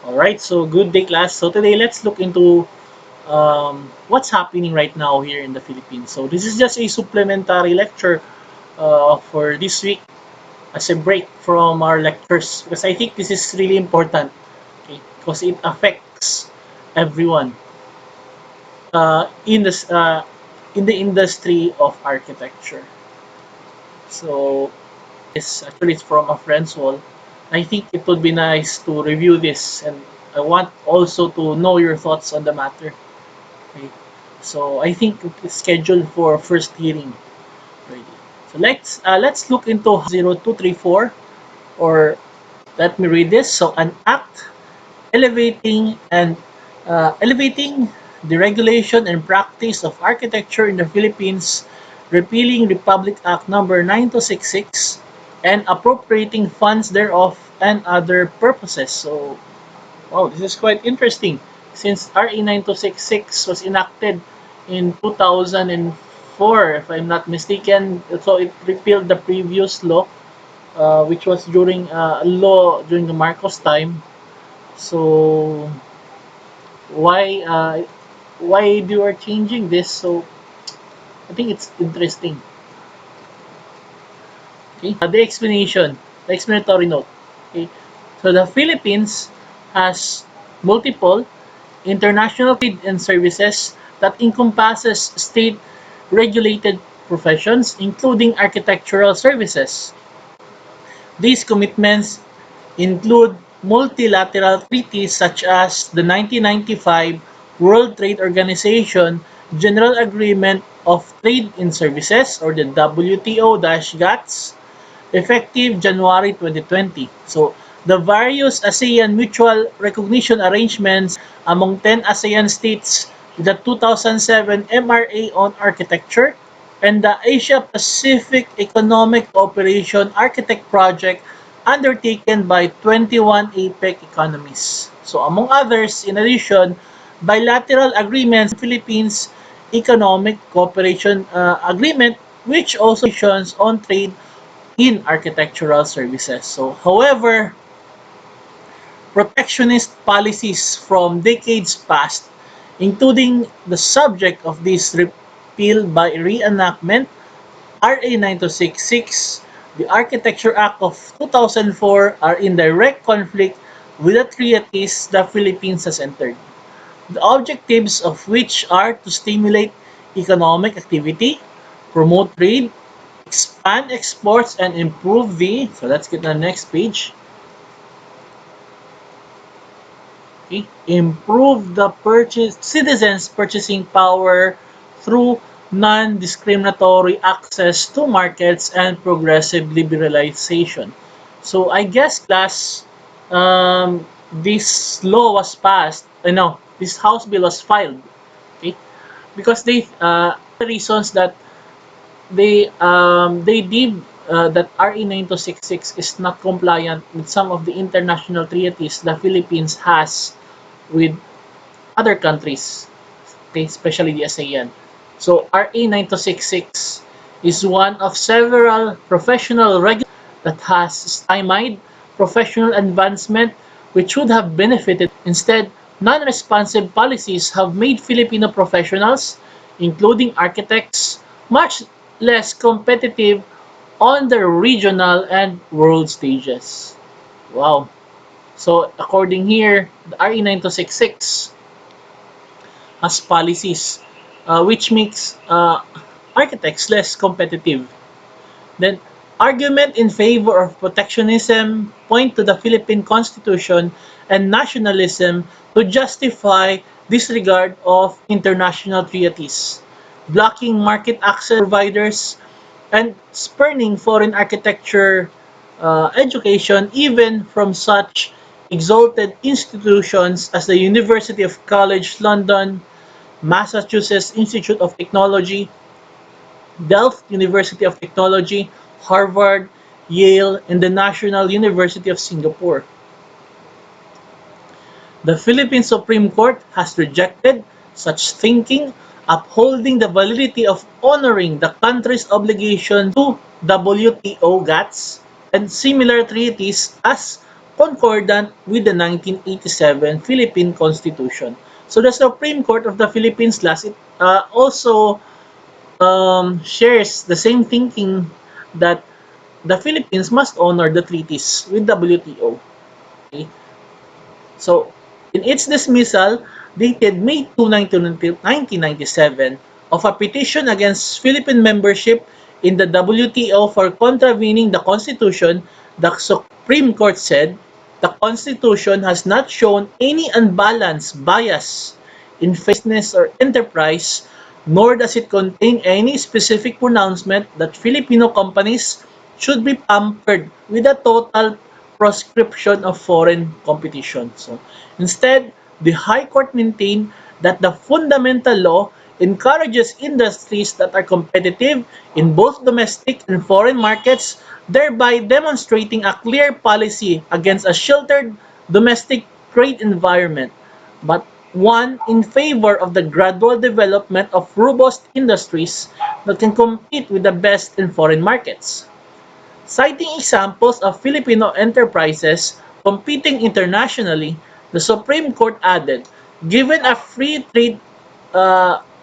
Alright, so good day class. So today let's look into what's happening right now here in the Philippines. So this is just a supplementary lecture for this week as a break from our lectures because I think this is really important, okay, because it affects everyone uh, in this uh, in the industry of architecture. So it's from a friend's wall. I think it would be nice to review this, and I want also to know your thoughts on the matter. Okay. So I think it's scheduled for first hearing already. So let's look into 0234, or let me read this. So an act elevating the regulation and practice of architecture in the Philippines, repealing Republic Act number 9266 and appropriating funds thereof and other purposes. So, wow, this is quite interesting since RE 9266 was enacted in 2004, if I'm not mistaken. So it repealed the previous law, which was during a law during the Marcos time. So why you are changing this? So I think it's interesting. Okay, the explanatory note. Okay, so the Philippines has multiple international trade and services that encompasses state regulated professions, including architectural services. These commitments include multilateral treaties such as the 1995 World Trade Organization General Agreement of Trade in Services, or the WTO-GATS, effective January 2020. So, the various ASEAN mutual recognition arrangements among 10 ASEAN states, the 2007 MRA on Architecture, and the Asia Pacific Economic Cooperation Architect Project undertaken by 21 APEC economies. So among others, in addition, bilateral agreements, Philippines Economic Cooperation Agreement, which also focuses on trade in architectural services. So, however, protectionist policies from decades past, including the subject of this repeal by reenactment, RA 9266, the Architecture Act of 2004, are in direct conflict with the treaties the Philippines has entered. The objectives of which are to stimulate economic activity, promote trade, expand exports, and improve the, so let's get to the next page. Okay, improve the citizens' purchasing power through non-discriminatory access to markets and progressive liberalization. So I guess class, this law was passed. No, this House bill was filed. Okay, because the reasons that they deemed that RE 9266 is not compliant with some of the international treaties the Philippines has with other countries, okay, especially the ASEAN. So RE 9266 is one of several professional regulations that has stymied professional advancement which would have benefited. Instead, non-responsive policies have made Filipino professionals, including architects, much less competitive on the regional and world stages. Wow. So according here, the RE 9266 has policies which makes architects less competitive. Then, argument in favor of protectionism point to the Philippine Constitution and nationalism to justify disregard of international treaties, blocking market access providers, and spurning foreign architecture education even from such exalted institutions as the University of College London, Massachusetts Institute of Technology, Delft University of Technology, Harvard, Yale, and the National University of Singapore. The Philippine Supreme Court has rejected such thinking, upholding the validity of honoring the country's obligation to WTO GATS and similar treaties as concordant with the 1987 Philippine Constitution. So the Supreme Court of the Philippines last it also shares the same thinking that the Philippines must honor the treaties with WTO. Okay? So, in its dismissal, dated May 2, 1997, of a petition against Philippine membership in the WTO for contravening the Constitution, the Supreme Court said, the Constitution has not shown any unbalanced bias in business or enterprise, nor does it contain any specific pronouncement that Filipino companies should be pampered with a total proscription of foreign competition. So, instead, the High Court maintained that the fundamental law encourages industries that are competitive in both domestic and foreign markets, thereby demonstrating a clear policy against a sheltered domestic trade environment, but one in favor of the gradual development of robust industries that can compete with the best in foreign markets. Citing examples of Filipino enterprises competing internationally, the Supreme Court added, given a free trade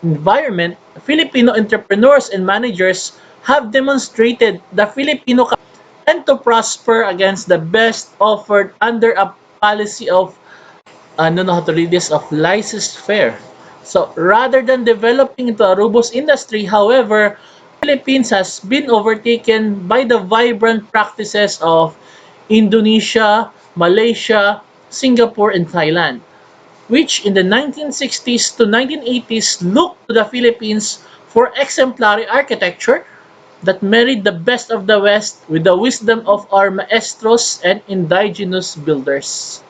environment, Filipino entrepreneurs and managers have demonstrated the Filipino and to prosper against the best offered under a policy of I don't know how to read this, of laissez-faire. So rather than developing into a robust industry, however, Philippines has been overtaken by the vibrant practices of Indonesia, Malaysia, Singapore, and Thailand, which in the 1960s to 1980s looked to the Philippines for exemplary architecture that married the best of the West with the wisdom of our maestros and indigenous builders.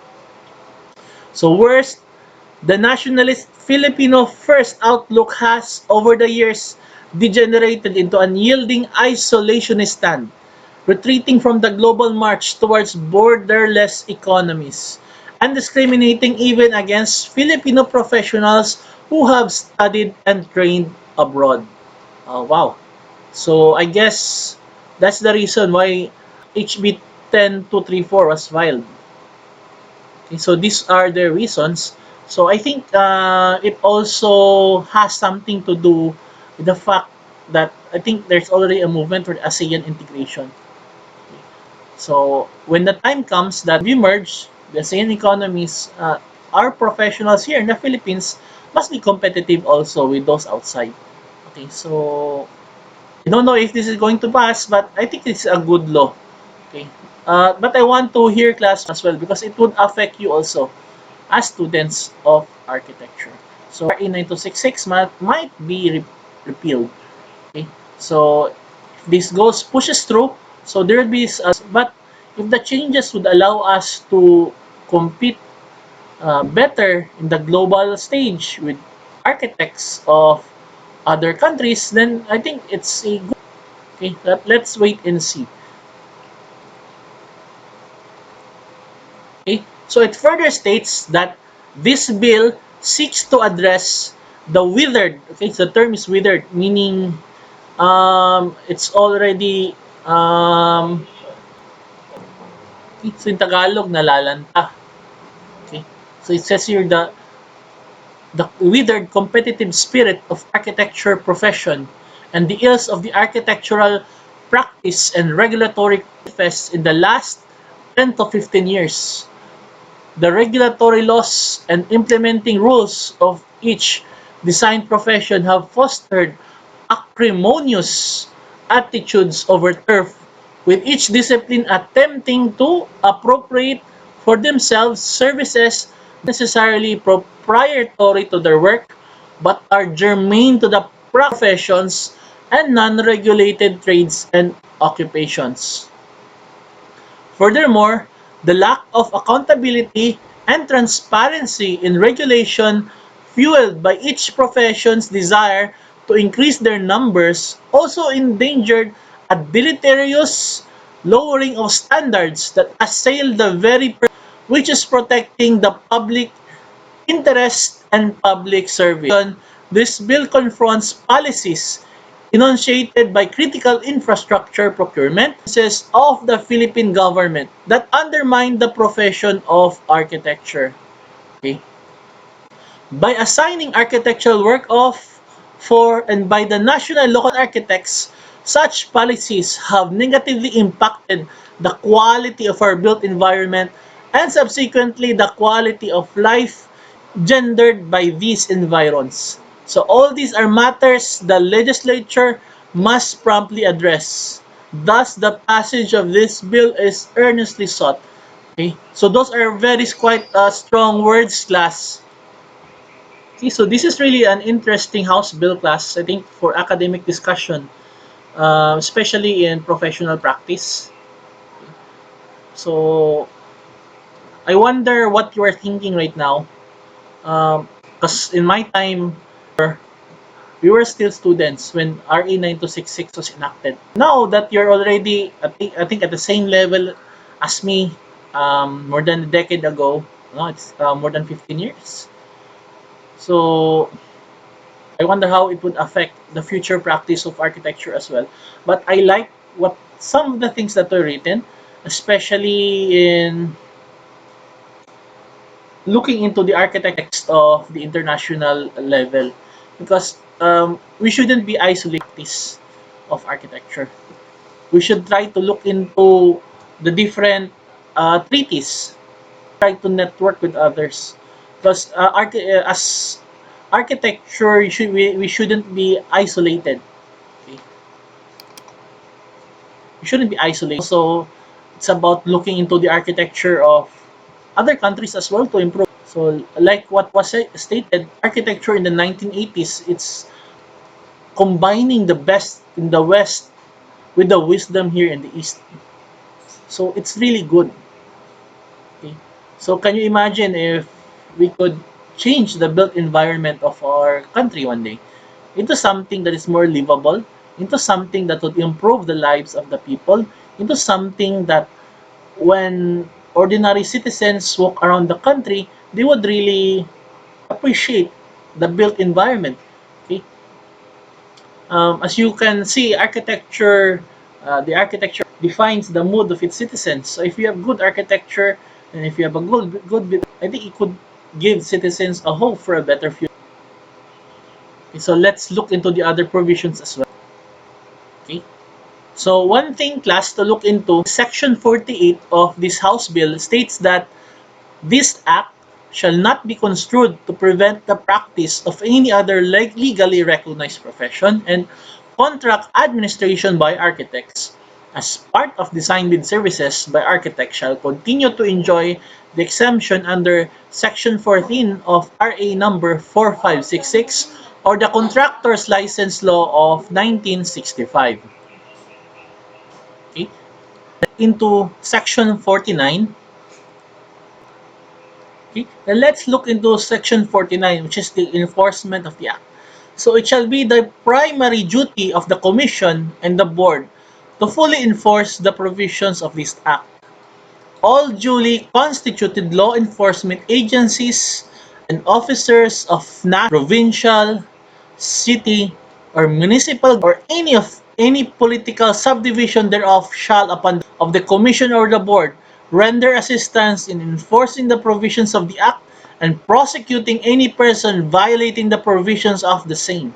So worst, the nationalist Filipino first outlook has, over the years, degenerated into an unyielding isolationist stand, retreating from the global march towards borderless economies, and discriminating even against Filipino professionals who have studied and trained abroad. Wow. So I guess that's the reason why HB 10234 was filed. Okay, so these are the reasons. So I think it also has something to do with the fact that I think there's already a movement for ASEAN integration. So when the time comes that we merge the ASEAN economies, our professionals here in the Philippines must be competitive also with those outside. Okay, so I don't know if this is going to pass, but I think it's a good law. Okay, but I want to hear class as well because it would affect you also as students of architecture. So RA 9266 might be repealed. Okay, so if this goes pushes through, so there will be but if the changes would allow us to compete better in the global stage with architects of other countries, then I think it's a good. Okay, let's wait and see. Okay, so it further states that this bill seeks to address the withered. Okay, so the term is withered, meaning it's already it's in Tagalog nalalanta. Okay, so it says here the withered competitive spirit of architecture profession and the ills of the architectural practice and regulatory manifests in the last 10 to 15 years. The regulatory laws and implementing rules of each design profession have fostered acrimonious attitudes over turf, with each discipline attempting to appropriate for themselves services necessarily proprietary to their work but are germane to the professions and non-regulated trades and occupations. Furthermore, the lack of accountability and transparency in regulation, fueled by each profession's desire to increase their numbers, also endangered a deleterious lowering of standards that assail the very which is protecting the public interest and public service. This bill confronts policies enunciated by critical infrastructure procurement of the Philippine government that undermine the profession of architecture. Okay? By assigning architectural work of, for, and by the national and local architects, such policies have negatively impacted the quality of our built environment and subsequently the quality of life gendered by these environs. So all these are matters the legislature must promptly address. Thus, the passage of this bill is earnestly sought. Okay? So those are very quite strong words, class. Okay, so this is really an interesting House bill, class, I think, for academic discussion, especially in professional practice. So I wonder what you are thinking right now. Because in my time, we were still students when RA 9266 was enacted. Now that you're already, I think at the same level as me, more than a decade ago, no, it's more than 15 years. So I wonder how it would affect the future practice of architecture as well. But I like what some of the things that were written, especially in looking into the architects of the international level, because we shouldn't be isolated practice of architecture. We should try to look into the different treaties, try to network with others, because as architecture, we shouldn't be isolated. Okay? We shouldn't be isolated. So it's about looking into the architecture of other countries as well to improve. So like what was stated, architecture in the 1980s, it's combining the best in the West with the wisdom here in the East. So it's really good. Okay? So can you imagine if we could change the built environment of our country one day into something that is more livable, into something that would improve the lives of the people, into something that when ordinary citizens walk around the country, they would really appreciate the built environment. Okay? As you can see, the architecture defines the mood of its citizens. So if you have good architecture and if you have a good, I think it could give citizens a hope for a better future. Okay, so let's look into the other provisions as well. Okay. So one thing, class, to look into, Section 48 of this House bill states that this act shall not be construed to prevent the practice of any other legally recognized profession and contract administration by architects. As part of design bid services by architects shall continue to enjoy the exemption under Section 14 of RA number 4566 or the Contractor's License Law of 1965. Okay? Into Section 49. Okay? Now let's look into Section 49, which is the enforcement of the Act. So it shall be the primary duty of the Commission and the Board to fully enforce the provisions of this Act. All duly constituted law enforcement agencies and officers of national, provincial, city, or municipal or any political subdivision thereof shall, upon of the Commission or the Board, render assistance in enforcing the provisions of the Act and prosecuting any person violating the provisions of the same.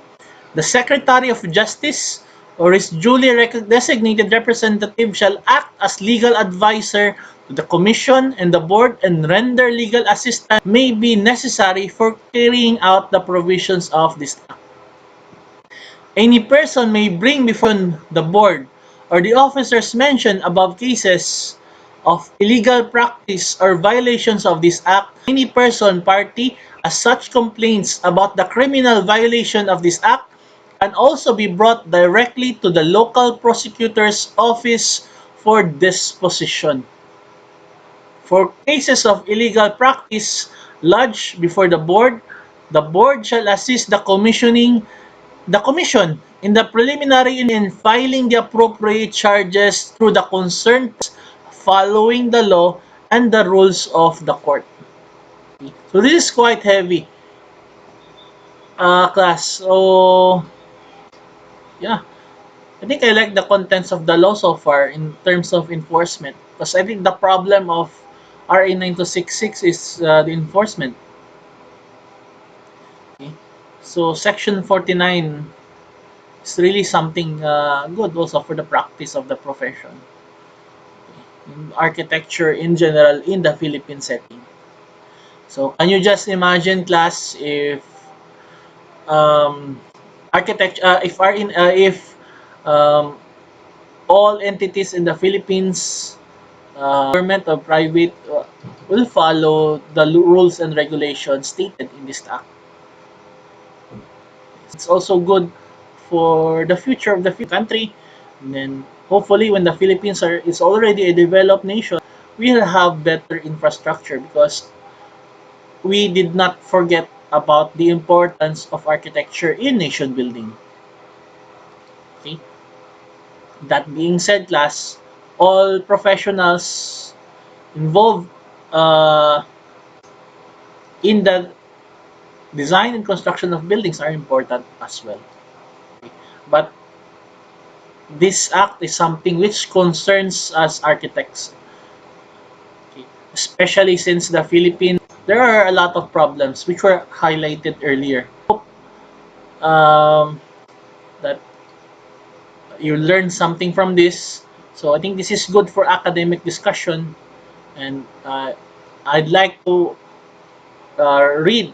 The Secretary of Justice or his duly designated representative shall act as legal advisor to the Commission and the Board and render legal assistance may be necessary for carrying out the provisions of this Act. Any person may bring before the Board or the officers mentioned above cases of illegal practice or violations of this Act. Any person party as such complaints about the criminal violation of this Act can also be brought directly to the local prosecutor's office for disposition. For cases of illegal practice lodged before the Board shall assist the Commission in the preliminary in filing the appropriate charges through the concerned following the law and the rules of the court. So this is quite heavy, class. So yeah, I think I like the contents of the law so far in terms of enforcement, because I think the problem of RA 9266 is the enforcement. Okay? So Section 49 is really something good also for the practice of the profession. In architecture in general in the Philippine setting. So can you just imagine, class, if um, architecture, if um, all entities in the Philippines, government or private, will follow the rules and regulations stated in this act. It's also good for the future of the country. And then hopefully when the Philippines is already a developed nation, we'll have better infrastructure because we did not forget about the importance of architecture in nation building. Okay? That being said, class, all professionals involved uh, in the design and construction of buildings are important as well. Okay? But this act is something which concerns us architects, okay? Especially since the Philippines, there are a lot of problems which were highlighted earlier. Um, that you learn something from this. So I think this is good for academic discussion, and I'd like to read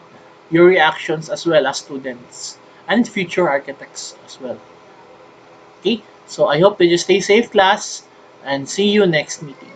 your reactions as well as students and future architects as well. Okay, so I hope that you stay safe, class, and see you next meeting.